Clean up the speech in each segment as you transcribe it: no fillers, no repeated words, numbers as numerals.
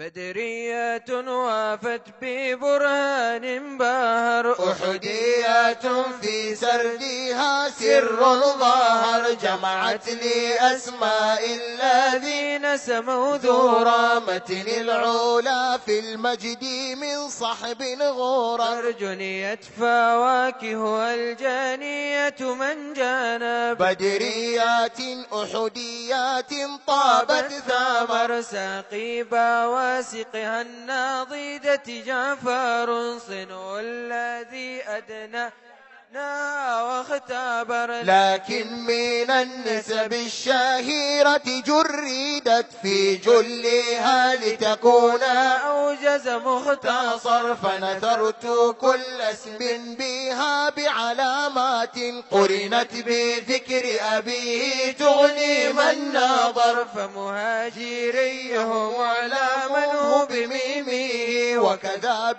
بدرية وافت ببرهان باهر، أحدية في سردها سر ظاهر، جمعت لأسماء الذين سموا ذورا متن العلا في المجد من صحب غورا. جنيت فواكه والجانية من جانا، بدريات أحديات طابت ثمر، ساقي بواسقها الناضدة جعفر، صنو الذي أدنى واختبر. لكن من النسب الشهيرة جردت في جلها لتكون أوجز مختصر، فنثرت كل اسم بها بعلامات قرنت بذكر أبيه تغني من ناظر. فمهاجريهم على من هو بميمه، وكذا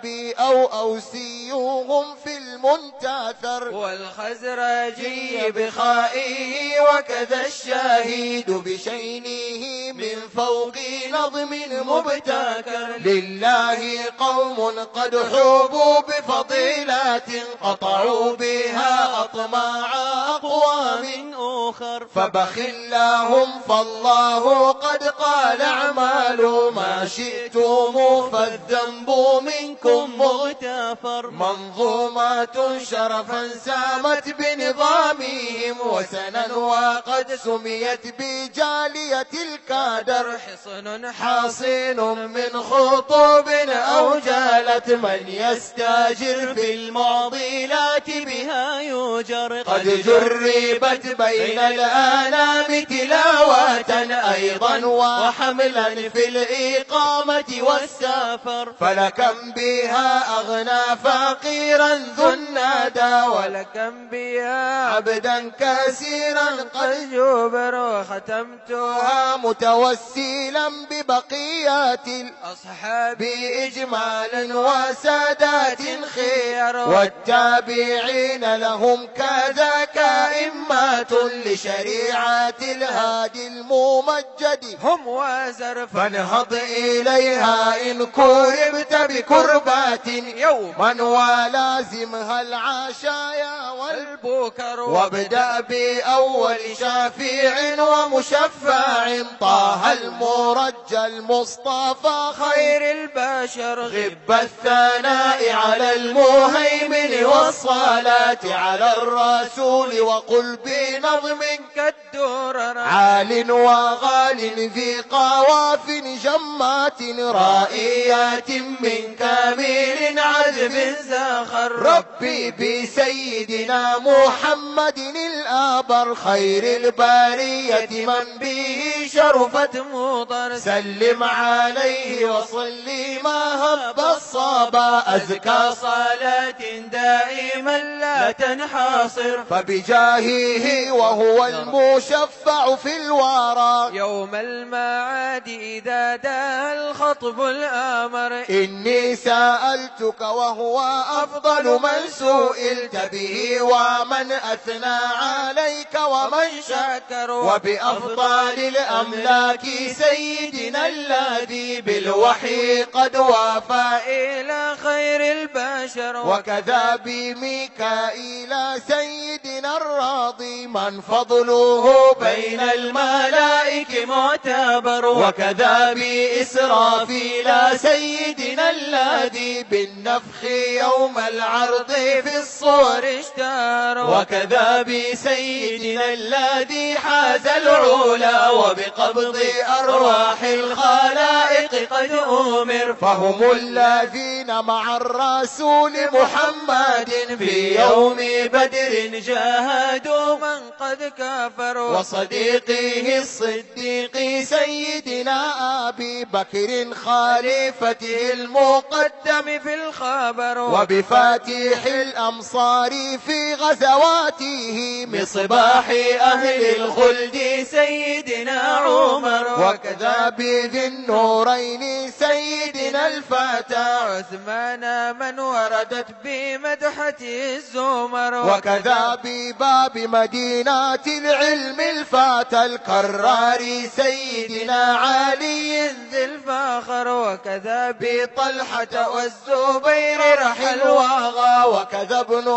أوسيهم في المنتثر، والخزرجي بخائه، وكذا الشاهد بشينه من فوق نظم مبتكر. لله قوم قد حوبوا بفضيلات قطعوا بها أطماع أقوام أخر، فبخلاهم فالله قد قال اعملوا ما شئتم فالذنب منكم مغتفر. منظومات شرفا سامت بنظامهم وسنا، وقد سميت بجالية الكادر. حصن حاصن من خطوب أو جالت، من يستاجر في المعضلات بها يوجر. قد جربت بين الآلام تلاوة أيضا وحملا في الإقامة والسفر. فلكم بها أغنى فقيرا ذو النادى، ولكم بها عبدا كثيرا قد جبر. وختمتها متوسلا ببقيات الأصحاب بإجمال وسادات خير، والتابعين لهم كذاك أئمة لشريعة الهادي الممجد هم وزر. فانهض إليها إن كربت بكربات يوما، ولازمها العشايا والبكر. وابدأ بأول شافع ومشفع طه المرجى المصطفى خير البشر. غب الثناء على المهيمن والصلاة على الرسول، وقل بنظم كالدرر عال وغال ذي قواف جمات رائيات من كامل عذب زاخر. ربي بسيدنا محمد الآبر خير البارية من به شرفت مضر. سلم عليه وصلي ما هب الصبا أزكى صلاة دائما لا تنحصر. فبجاهه وهو المشفع في الورى يوم المعاد إذا داه الخطب الآمر. إني سألتك وهو أفضل من سئلت به، ومن أثنى عليك ومن شكر، وبأفضل الأملاك سيدنا الذي بالوحي قد وافى إلى خير البشر. وكذا بميكائيل سيدنا الراضي من فضله بين الملائك معتبر، وكذا بإسرافيل سيدنا الذي بالنفخ يوم العرض في الصور اشتهر، وكذا بسيدنا الذي حاز العلا وبقبض أرواح الخلائق قد أمر، فهم الذين مع الرسول محمد في يوم بدر جاهدوا من قد كفر، وصديقه الصديق سيدنا أبي بكر خليفته المقدم في الخبر، وبفاتح الأمصار في غزواته مصباح أهل الخلد سيدنا عمر، وكذا بذي النورين سيدنا الفتى عثمان سلمان من وردت بمدحته الزمر وكذا بباب مدينة العلم الفاتى الكرار سيدنا علي ذي الفاخر وكذا بطلحة والزبير رحل واغى وكذا ابن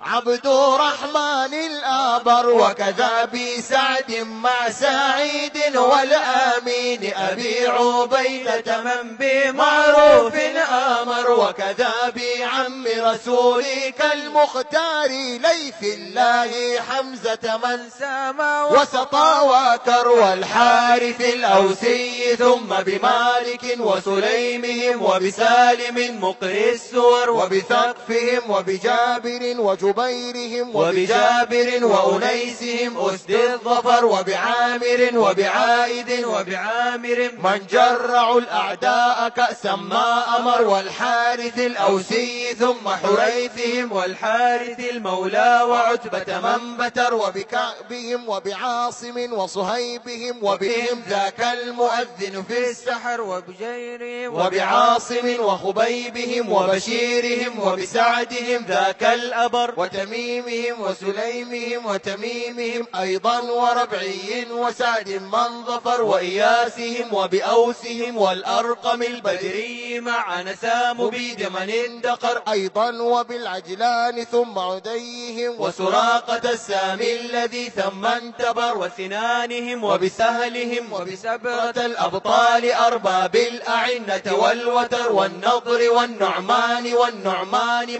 عبد الرحمن الآبر وكذا بسعد مع سعيد والآمين أبي عبيدة من بمعروف آمر وكذا بعم رسولك المختار ليث الله حمزة من سما وسطى وكر والحارث الأوسي ثم بمالك وسليمهم وبسالم مقري السور وبثقفهم وبجابر وجبيرهم وبجابر وأنيسهم أسد الظفر وبعامر وبعائد وبعامر من جرعوا الأعداء كأسا ما أمر والحارث الأوسي ثم حريثهم والحارث المولى وعتبة من بتر وبكعبهم وبعاصم وصهيبهم وبهم ذاك المؤذن في السحر وبجيرهم وبعاصم وخبيبهم وبشيرهم وبسعدهم ذاك الأبر وتميمهم وسليمهم وتميمهم أيضا وربعي وسعد من ظفر وإياسهم وبأوسهم والأرقم البدري مع نسام بيد من اندقر أيضا وبالعجلان ثم عديهم وسراقة السامي الذي ثم انتبر وسنانهم وبسهلهم وبسبرة الأبطال أرباب الأعنة والوتر والنضر والنعمان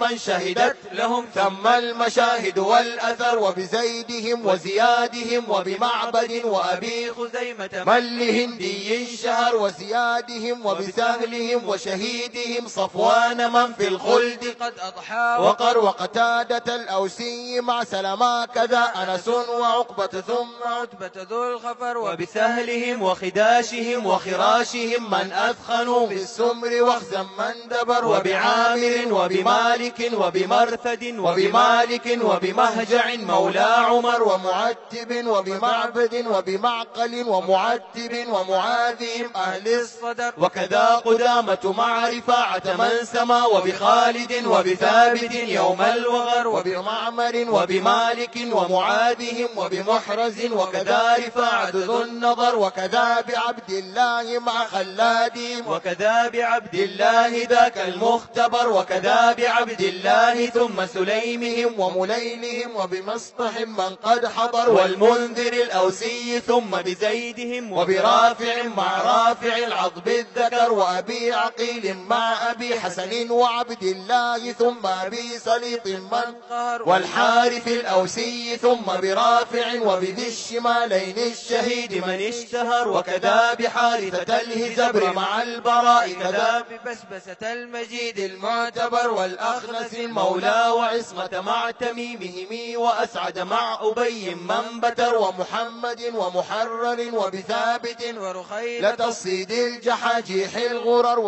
من شهدت لهم ثم المشاهد والأثر وبزيدهم وزيادهم وبمعبد وأبي خزيمة من لهندي شهر وزيادهم وبسهلهم وشهيدهم صفوان من في الخلد قد أضحى وقر وقتادة الأوسي مع سلما كذا أنس وعقبة ثم عتبة ذو الخفر وبسهلهم وخداشهم وخراشهم من أثخنوا في السمر وخزا من دبر وبعامر وبمالك وبمرثد وبمالك وبمهجع مولى عمر ومعتب وبمعبد وبمعقل ومعتب ومعاذهم أهل الصدر وكذا قدامة مع رفاعة من سما وبخالد وبثابت يوم الوغر وبمعمر وبمالك ومعاذهم وبمحرز وكذا رفاعة ذو النظر وكذا بعبد الله مع خلادهم وكذا بعبد الله ذاك المختبر وكذا بعبد الله ثم سليمهم ومليلهم وبمصطح من قد حضر والمنذر الأوسي ثم بزيدهم وبرافع مع رافع العضب الذكر وأبي عقيل مع أبي حسن وعبد الله ثم أبي سليط من قهر والحارث الأوسي ثم برافع وبذي الشمالين الشهيد من اشتهر وكذا بحارثة الهزبر مع البراء كذا ببسبسة المجيد المعتبر والأخنس المولى وعصمة مع تميمهم وأسعد مع أبي من بتر ومحمد ومحرر وبثابت ورخيلة الصيد الجحاجيح الغرر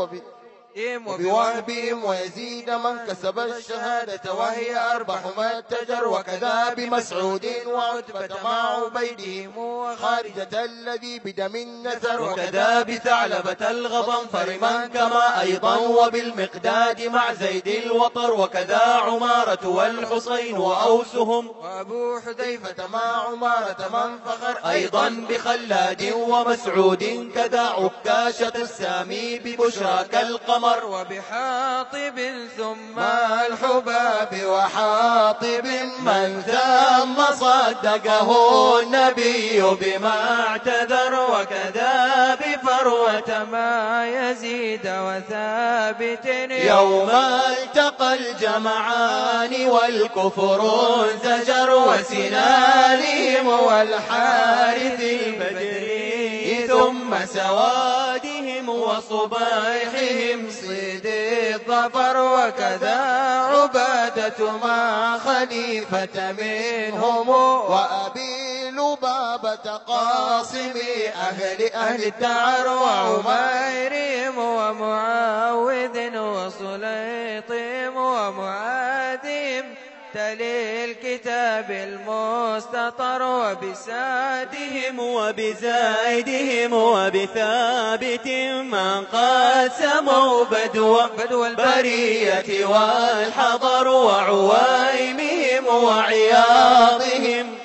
وبوهبهم ويزيد من كسب الشهادة وهي أربح ما اتجر وكذا بمسعود وعتبة مع عبيدهم وخارجة الذي بدم النثر وكذا بثعلبة الغضنفر من كما أيضا وبالمقداد مع زيد الوطر وكذا عمارة والحصين وأوسهم وأبو حذيفة مع عمارة من فخر أيضا بخلاد ومسعود كذا عكاشة السامي ببشراك القمر وبحاطب ثم الحباب وحاطب من ثم صدقه النبي بما اعتذر وكذا بفروة ما يزيد وثابت يوم التقى الجمعان والكفر انزجر وسنانهم والحارث البدري ثم سوادهم وصباحهم صيد الظفر وكذا عبادة ما خليفة منهم وأبي لبابة قاصم أهل الدار وعميرهم ومعاوذ وسليطهم ومعاذهم تلي الكتاب المستطر وبزايدهم وبثابت من قد سموا بدو البرية والحضر وعوائمهم وعياضهم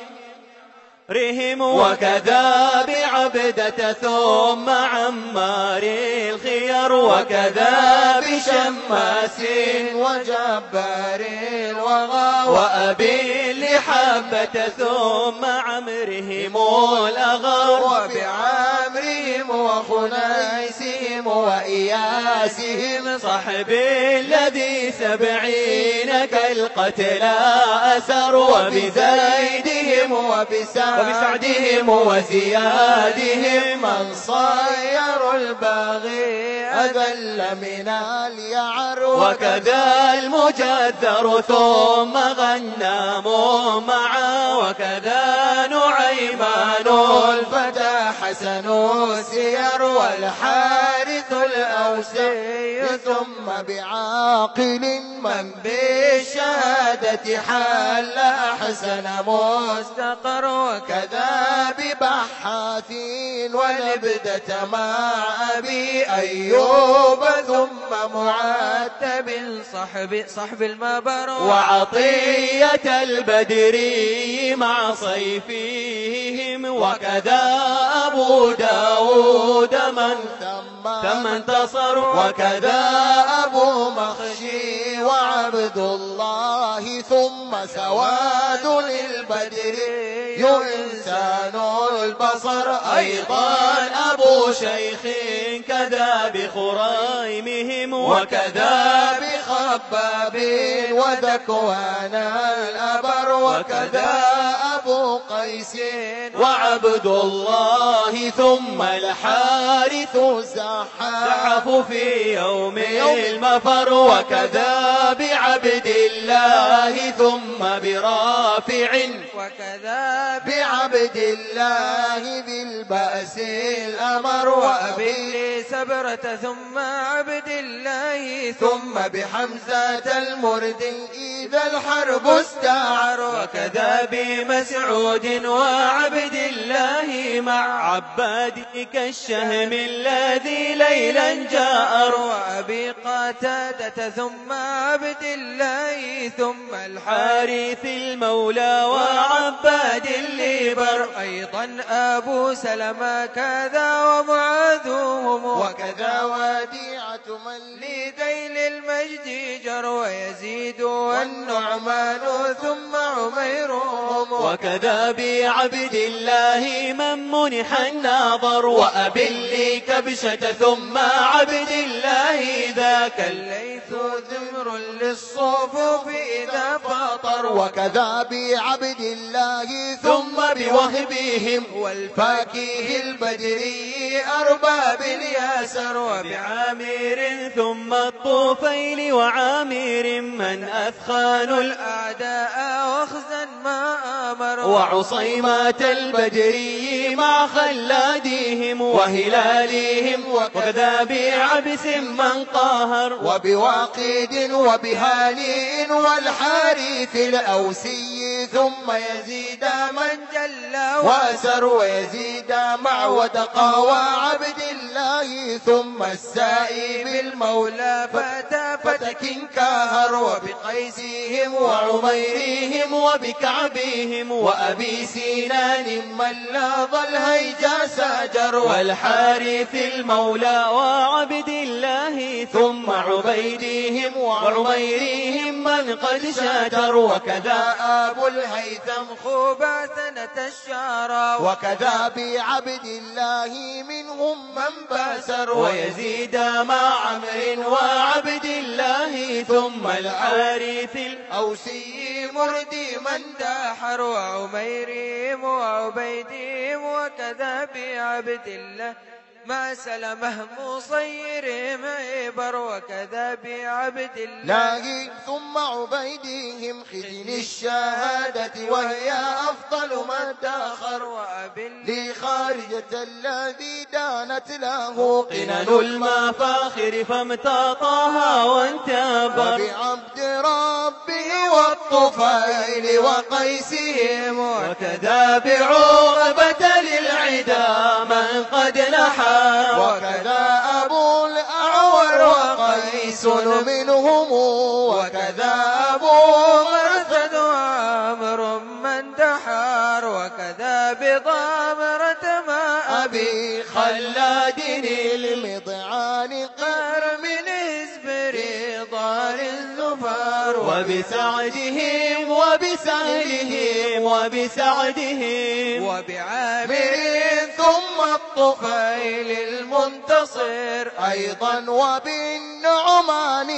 وكذا بعبدة ثم عمار الخير وكذا بشماس وجبار الوغى وأبي لحبة ثم عمرهم الأغر وبعمرهم وخنيسهم وإياسهم صحب الذي 70 كالقتلى أسر وبزايدهم وبسعدهم وزيادهم من صير الباغي أذل من اليعر وكذا المجذر ثم غنام معا وكذا نعيمان الفتى حسن السير والحارث الأوسي ثم بعاقل من بالشهادة حل أحسن مستقر وكذا ببحاث ولبدة مع أبي أيوب ثم معتب صحب المبر وعطية البدري مع صيفيهم وكذا أبو داود من ثم انتصر وكذا أبو مخشي وعبد الله ثم سواد للبدر إنسان البصر أيضا أبو شيخ كذا بخريمهم وكذا بخباب وذكوان الأبر وكذا أبو قيس وعبد الله ثم الحارث زحف في يوم المفر وكذا بعبد الله ثم برافع وكذا بعبد الله بالبأس الأمر وأبي سبرة ثم عبد الله ثم بحمزة المرد إذا الحرب استعر وكذا بمسعود وعبد الله مع عباد كالشهم الذي ليلا جاءر وأبي قتادة ثم عبد الله ثم الحارث المولى وعباد الليبر أيضا أبو سلمة كذا ومعاذهم وكذا وديعة من لذيل المجد جر ويزيد والنعمان ثم عميرهم وكذا بعبد الله من منح الناظر وأبي كبشة ثم عبد الله ذاك الليث ذمر للصفوف إذا فطر وكذا بعبد الله ثم بوهبهم والفاكه البدري أرباب الياسر وبعامر ثم الطفيل وعامر من أثخان الأعداء واخزا ما أمر وعصيمات البدري مع خلاديهم وهلالهم وكذا بعبس من قاهر وبواقيد وبهالي والحارث الأوسي ثم يزيد من جل وأسر ويزيد مع ودقى وعبد الله ثم السائب المولى فتك كاهر وبقيسهم وعميرهم وبكعبهم وأبي سينان من لاظ الهيجا ساجر والحارث المولى وعبد الله ثم عبيدهم وعميرهم من قد شاتر وكذا أبو الهيثم خوبا سنة الشارى وكذا بعبد الله منهم من باسر ويزيد مع عمرو وعبد الله ثم الحارث الأوسي مردي من داحر وعميرهم وعبيدهم وكذا بعبد الله ما سلمه مصيرهم عبر وكذا بعبد الله ثم عبيدهم ختن الشهادة وهي أفضل من تأخر وأبل خارجة الذي دانت له قنن المفاخر فامتطاها وانتبر وبعبد بربه والطفيل وقيسهم، وكذا بعقبة للعدا من قد نحى، وكذا أبو الأعور وقيس منهم، وكذا أبو مرثد وعمر من دحر، وكذا بضامرة ما أبي خلاد المضعان قر من حزب رضا الزفر، وبسعدهم وبسهلهم وبسعدهم وبعامر ثم الطفيل المنتصر، أيضا وبالنعمان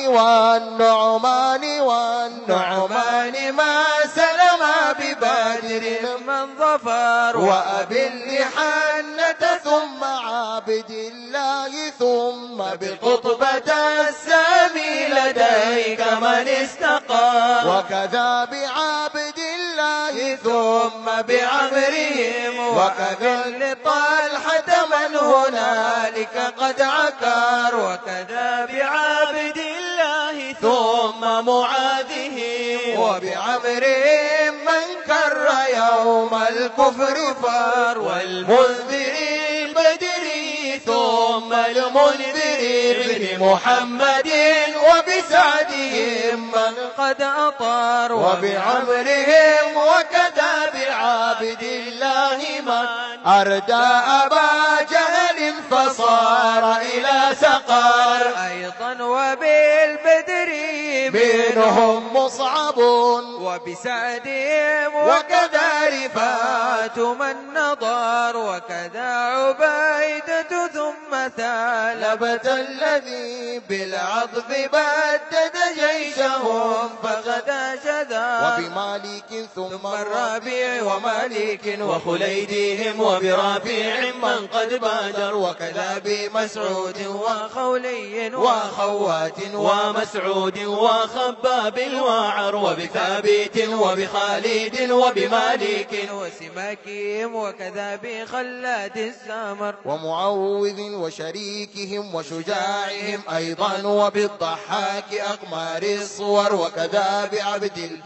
والنعمان ما سلم ببدر من ظفر، وأبي اللحنة ثم عابد الله ثم بقطبة السامي لديك من استقر، وكذا بعابد الله ثم بعمرهم، وكذا لطلحة من هنالك قد عكر، وكذا بعابد الله ثم معاذه وبعمرهم من كر يوم الكفر فار، والمنذر البدري ثم المنذر بن محمد، وبسعدهم من قد أطار، وبعمرهم وكذا بعابد الله من أردى أبا جهل فصار إلى سقر، أيضا وبالبدر منهم مصعب وبسعدهم، وكذا رفاعة من نضر، وكذا عبيدة ثم ثعلبة الذي بالعضب بدد جيشهم فغدا شذا، وبمالك ثم الربيع ومالك وخليدهم وبرافع من قد بادر، وكذا بمسعود وخولي وخوات ومسعود وخباب وعر، وبثابت وبخالد وبمالك وسماكهم، وكذا بخلاد السامر ومعوذ وشريكهم وشجاعهم أيضا، وبالضحاك أقمار الصور، وكذا بعبد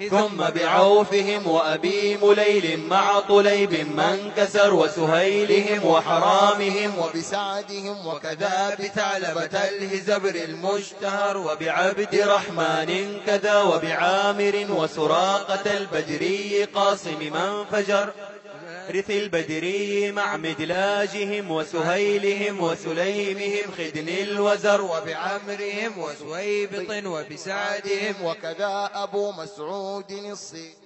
ثم بعوفهم وأبي مليل مع طليب من كسر، وسهيلهم وحرامهم وبسعدهم، وكذا بثعلبة الهزبر المشتهر، وبعبد رحمن كذا وبعامر وسراقة البدري قاسم من فجر رث البدري مع مدلاجهم وسهيلهم وسليمهم خدن الوزر، وبعمرهم وسويبط وبسعدهم، وكذا أبو مسعود الصيد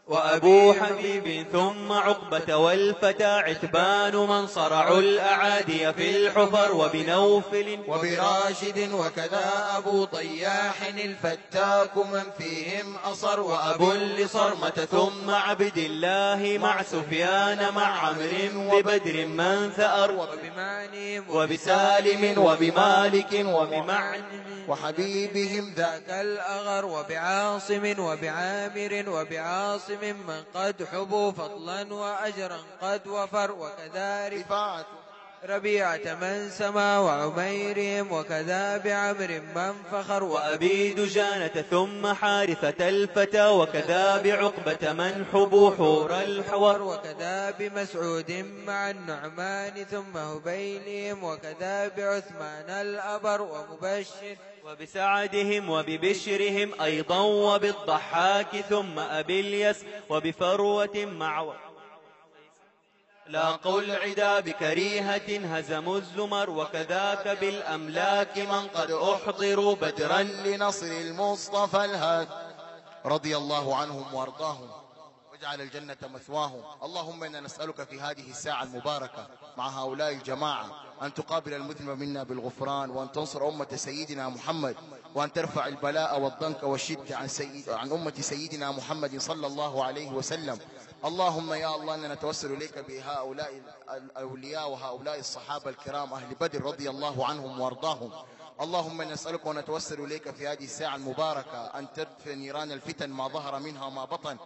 وأبو حبيب ثم عقبة والفتى عتبان من صرعوا الأعادي في الحفر، وبنوفل وبراشد، وكذا أبو طياح الفتاك من فيهم أصر، وأبو لصرمة ثم عبد الله مع سفيان مع عمرو ببدر من ثأر، وبمعنهم وبسالم وبمالك وبمعن وحبيبهم ذاك الأغر، وبعاصم وبعامر وبعاصم من قد حبوا فضلا وأجرا قد وفر، وكذا ربيعة من سما وعميرهم، وكذا بعمر من فخر، وأبي دجانة ثم حارثة الفتى، وكذا بعقبة من حبوا حور الحور، وكذا بمسعود مع النعمان ثم هبيلهم، وكذا بعثمان الأبر ومبشر، وبسعدهم وببشرهم أيضا، وبالضحاك ثم أبي اليس، وبفروة مع لاقوا العدا بكريهة هزموا الزمر، وكذاك بالأملاك من قد أحضروا بدرا لنصر المصطفى الهاد، رضي الله عنهم وارضاهم واجعل الجنة مثواهم. اللهم إنا نسألك في هذه الساعة المباركة مع هؤلاء الجماعة أن تقابل المذنب منا بالغفران، وأن تنصر أمة سيدنا محمد، وأن ترفع البلاء والضنك والشدة عن أمة سيدنا محمد صلى الله عليه وسلم. اللهم يا الله إننا نتوسل إليك بهؤلاء الأولياء وهؤلاء الصحابة الكرام أهل بدر رضي الله عنهم وارضاهم. اللهم نسألك ونتوسل إليك في هذه الساعة المباركة أن تدفئ نيران الفتن ما ظهر منها وما بطن،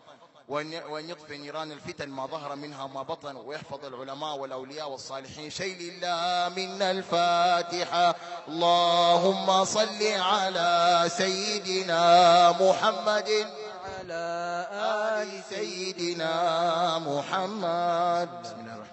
وأن يطفئ نيران الفتن ما ظهر منها ما بطن، ويحفظ العلماء والأولياء والصالحين. شيء لله من الفاتحة. اللهم صل على سيدنا محمد وعلى آل سيدنا محمد. بسم الله.